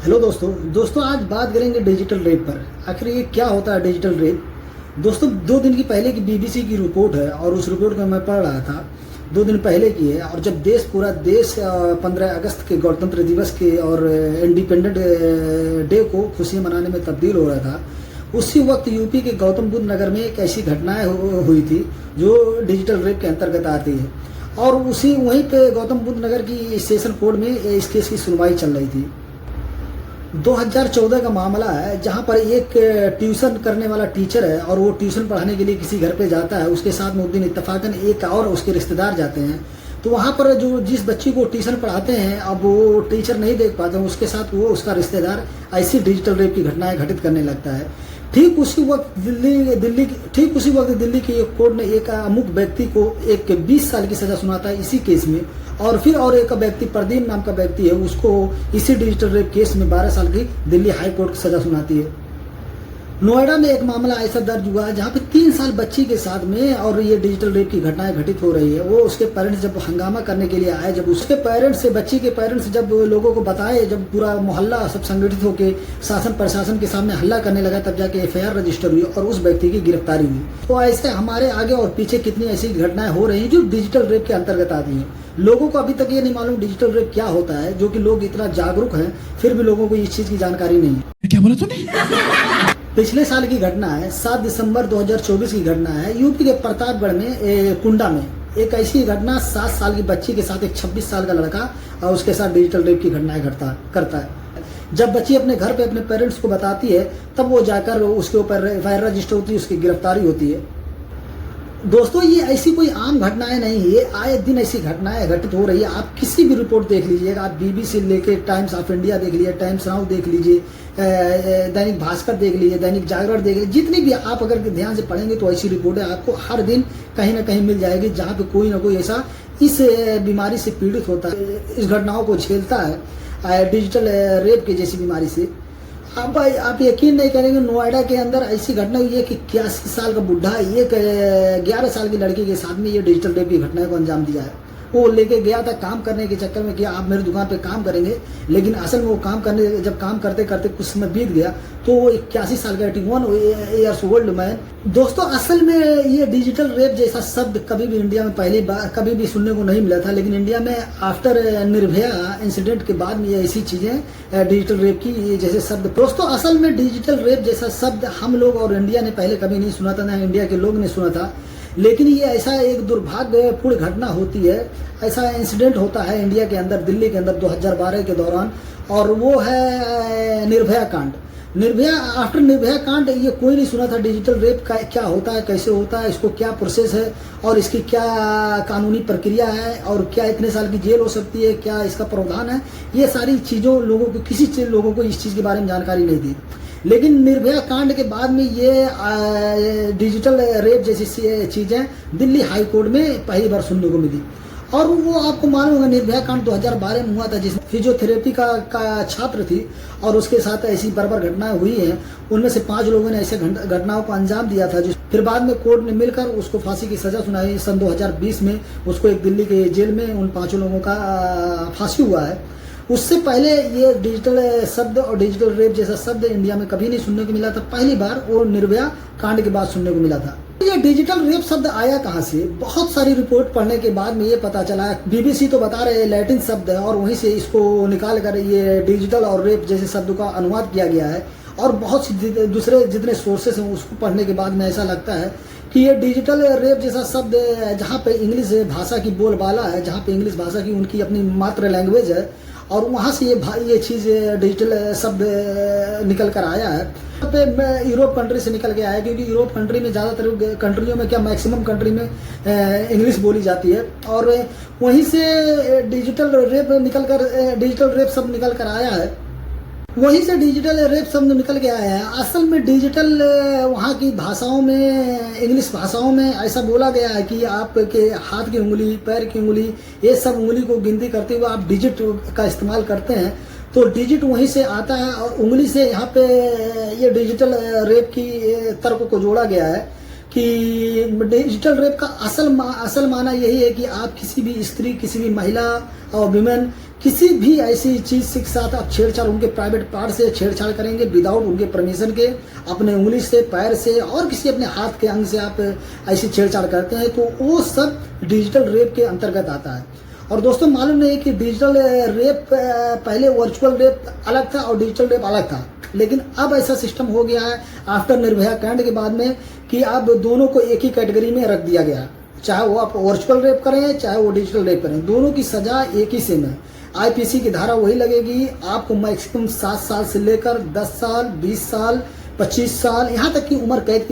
Hello दोस्तों आज बात करेंगे डिजिटल रेप पर। आखिर ये क्या होता है डिजिटल रेप। दोस्तों 2 दिन की पहले की बीबीसी की रिपोर्ट है और उस रिपोर्ट को मैं पढ़ रहा था। 2 दिन पहले की है और जब पूरा देश 15 अगस्त के गणतंत्र दिवस के और इंडिपेंडेंट डे को खुशियां मनाने में तब्दील हो रहा था, उसी वक्त यूपी के गौतम बुद्ध नगर में एक ऐसी घटनाएं हुई थी जो डिजिटल रेप के अंतर्गत आती है। और वहीं पे गौतम बुद्ध नगर की सेशन कोर्ट में इस केस की सुनवाई चल रही थी। 2014 का मामला है जहां पर एक ट्यूशन करने वाला टीचर है और वो ट्यूशन पढ़ाने के लिए किसी घर पे जाता है। उसके साथ में उस दिन इत्तेफाकन एक और उसके रिश्तेदार जाते हैं। तो वहां पर जिस बच्ची को ट्यूशन पढ़ाते हैं, अब वो टीचर नहीं देख पाते हैं, उसके साथ वो उसका रिश्तेदार ऐसी डिजिटल रेप की घटनाएं घटित करने लगता है। ठीक उसी वक्त दिल्ली की एक कोर्ट ने एक अमुक व्यक्ति को एक 20 साल की सजा सुनाता है इसी केस में। और फिर एक व्यक्ति प्रदीप नाम का व्यक्ति है, उसको इसी डिजिटल रेप केस में 12 साल की दिल्ली हाई कोर्ट की सजा सुनाती है। नोएडा में एक मामला ऐसा दर्ज हुआ है जहां पे 3 साल बच्ची के साथ में और ये डिजिटल रेप की घटनाएं घटित हो रही है। वो उसके पेरेंट्स जब हंगामा करने के लिए आए, जब उसके पेरेंट्स से बच्ची के पेरेंट्स जब लोगों को बताए, जब पूरा मोहल्ला सब संगठित होकर शासन प्रशासन के सामने हल्ला करने लगा, तब जाके FIR रजिस्टर हुई और उस व्यक्ति की गिरफ्तारी हुई। तो ऐसे हमारे आगे और पीछे कितनी ऐसी घटनाएं हो रही है जो डिजिटल रेप के अंतर्गत आती है। लोगों को अभी तक ये नहीं मालूम डिजिटल रेप क्या होता है, जो कि लोग इतना जागरूक हैं फिर भी लोगों को इस चीज की जानकारी नहीं है। क्या बोला तूने? पिछले साल की घटना है, 7 दिसंबर 2024 की घटना है। यूपी के प्रतापगढ़ में कुंडा में एक ऐसी घटना, 7 साल की बच्ची के साथ एक 26 साल का लड़का और उसके साथ डिजिटल रेप की घटनाएं करता है। जब बच्ची अपने घर पे अपने पेरेंट्स को बताती है, तब वो जाकर उसके ऊपर FIR रजिस्टर होती है, उसकी गिरफ्तारी होती है। दोस्तों ये ऐसी कोई आम घटनाएं नहीं है, आए दिन ऐसी घटनाएं घटित हो रही है। आप किसी भी रिपोर्ट देख लीजिएगा, आप BBC लेके टाइम्स ऑफ इंडिया देख लीजिए, टाइम्स नाउ देख लीजिए, दैनिक भास्कर देख लीजिए, दैनिक जागरण देख लीजिए, जितनी भी आप अगर ध्यान से पढ़ेंगे तो ऐसी रिपोर्टें आपको हर दिन कहीं ना कहीं मिल जाएगी जहाँ पे कोई ना कोई ऐसा इस बीमारी से पीड़ित होता है, इस घटनाओं को झेलता है डिजिटल रेप की जैसी बीमारी से। अब आप यकीन नहीं करेंगे, नोएडा के अंदर ऐसी घटना हुई है कि 81 साल का बुढ़ा एक 11 साल की लड़की के साथ में ये डिजिटल रेप की घटना को अंजाम दिया है। वो लेके गया था काम करने के चक्कर में कि आप मेरी दुकान पे काम करेंगे, लेकिन असल में वो जब काम करते करते कुछ समय बीत गया तो वो 81 साल का 81 ईयर्स ओल्ड मैन। दोस्तों असल में ये डिजिटल रेप जैसा शब्द कभी भी इंडिया में पहली बार कभी भी सुनने को नहीं मिला था, लेकिन इंडिया में आफ्टर निर्भया इंसिडेंट के बाद में ये ऐसी चीजें डिजिटल रेप की जैसे शब्द। दोस्तों असल में डिजिटल रेप जैसा शब्द हम लोग और इंडिया ने पहले कभी नहीं सुना था, ना इंडिया के लोग ने सुना था। लेकिन ये ऐसा एक दुर्भाग्यपूर्ण घटना होती है, ऐसा इंसिडेंट होता है इंडिया के अंदर, दिल्ली के अंदर 2012 के दौरान, और वो है निर्भया कांड। आफ्टर निर्भया कांड ये कोई नहीं सुना था डिजिटल रेप का क्या होता है, कैसे होता है, इसको क्या प्रोसेस है और इसकी क्या कानूनी प्रक्रिया है और क्या इतने साल की जेल हो सकती है, क्या इसका प्रावधान है। ये सारी चीज़ों लोगों को इस चीज़ के बारे में जानकारी नहीं थी। लेकिन निर्भया कांड के बाद में ये डिजिटल रेप जैसी चीजें दिल्ली हाई कोर्ट में पहली बार सुनने को मिली। और वो आपको मालूम होगा निर्भया कांड 2012 में हुआ था, जिसमें फिजियोथेरेपी का छात्र थी और उसके साथ ऐसी बर्बर घटनाएं हुई हैं। उनमें से 5 लोगों ने ऐसे घटनाओं को अंजाम दिया था, फिर बाद में कोर्ट ने मिलकर उसको फांसी की सजा सुनाई। सन 2020 में उसको एक दिल्ली के जेल में उन 5 लोगों का फांसी हुआ है। उससे पहले ये डिजिटल शब्द और डिजिटल रेप जैसा शब्द इंडिया में कभी नहीं सुनने को मिला था, पहली बार वो निर्भया कांड के बाद सुनने को मिला था। ये डिजिटल रेप शब्द आया कहाँ से? बहुत सारी रिपोर्ट पढ़ने के बाद में ये पता चला। BBC तो बता रहे लैटिन शब्द है और वहीं से इसको निकाल कर ये डिजिटल और रेप जैसे शब्दों का अनुवाद किया गया है। और बहुत सी दूसरे जितने सोर्सेस हैं उसको पढ़ने के बाद में ऐसा लगता है कि ये डिजिटल रेप जैसा शब्द जहाँ पे इंग्लिश भाषा की बोलबाला है, जहाँ पे इंग्लिश भाषा की उनकी अपनी मातृ लैंग्वेज है, और वहाँ से ये चीज़ डिजिटल शब्द निकल कर आया है। पे यूरोप कंट्री से निकल के आया, क्योंकि यूरोप कंट्री में ज़्यादातर कंट्रियों में क्या मैक्सिमम कंट्री में इंग्लिश बोली जाती है, और वहीं से डिजिटल रेप शब्द निकल कर आया है। वहीं से डिजिटल रेप शब्द निकल के आया है। असल में डिजिटल वहाँ की भाषाओं में, इंग्लिश भाषाओं में ऐसा बोला गया है कि आपके हाथ की उंगली, पैर की उंगली, ये सब उंगली को गिनती करते हुए आप डिजिट का इस्तेमाल करते हैं, तो डिजिट वहीं से आता है और उंगली से यहाँ पे ये डिजिटल रेप की तर्क को जोड़ा गया है कि डिजिटल रेप का असल माना यही है कि आप किसी भी स्त्री, किसी भी महिला और विमेन किसी भी ऐसी चीज़ के साथ आप छेड़छाड़, उनके प्राइवेट पार्ट से छेड़छाड़ करेंगे विदाउट उनके परमिशन के, अपने उंगली से, पैर से और किसी अपने हाथ के अंग से आप ऐसी छेड़छाड़ करते हैं तो वो सब डिजिटल रेप के अंतर्गत आता है। और दोस्तों मालूम नहीं कि डिजिटल रेप पहले वर्चुअल रेप अलग था और डिजिटल रेप अलग था, लेकिन अब ऐसा सिस्टम हो गया है आफ्टर निर्भया कांड के बाद में कि अब दोनों को एक ही कैटेगरी में रख दिया गया। चाहे वो आप वर्चुअल रेप करें चाहे वो डिजिटल रेप करें, दोनों की सजा एक ही सेम है। आईपीसी की धारा वही लगेगी, आपको मैक्सिमम 7 साल से लेकर 10 साल, 20 साल, 25 साल, यहाँ तक कि उम्र कैद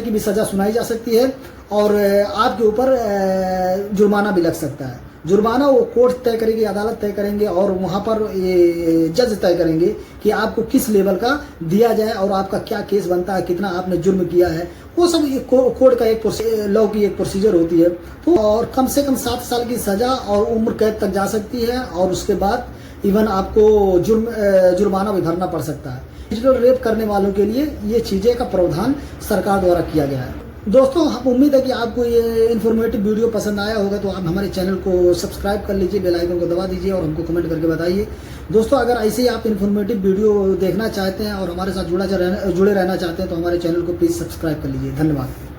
की भी सजा सुनाई जा सकती है और आपके ऊपर जुर्माना भी लग सकता है। जुर्माना वो कोर्ट तय करेगी, अदालत तय करेंगे और वहाँ पर ये जज तय करेंगे कि आपको किस लेवल का दिया जाए और आपका क्या केस बनता है, कितना आपने जुर्म किया है। वो सब कोर्ट का एक लॉ की एक प्रोसीजर होती है। तो और कम से कम 7 साल की सजा और उम्र कैद तक जा सकती है और उसके बाद इवन आपको जुर्माना भी भरना पड़ सकता है। डिजिटल रेप करने वालों के लिए ये चीज़ें का प्रावधान सरकार द्वारा किया गया है। दोस्तों हम उम्मीद है कि आपको ये इन्फॉर्मेटिव वीडियो पसंद आया होगा, तो आप हमारे चैनल को सब्सक्राइब कर लीजिए, बेल आइकन को दबा दीजिए और हमको कमेंट करके बताइए। दोस्तों अगर ऐसे ही आप इन्फॉर्मेटिव वीडियो देखना चाहते हैं और हमारे साथ जुड़े रहना चाहते हैं तो हमारे चैनल को प्लीज़ सब्सक्राइब कर लीजिए। धन्यवाद।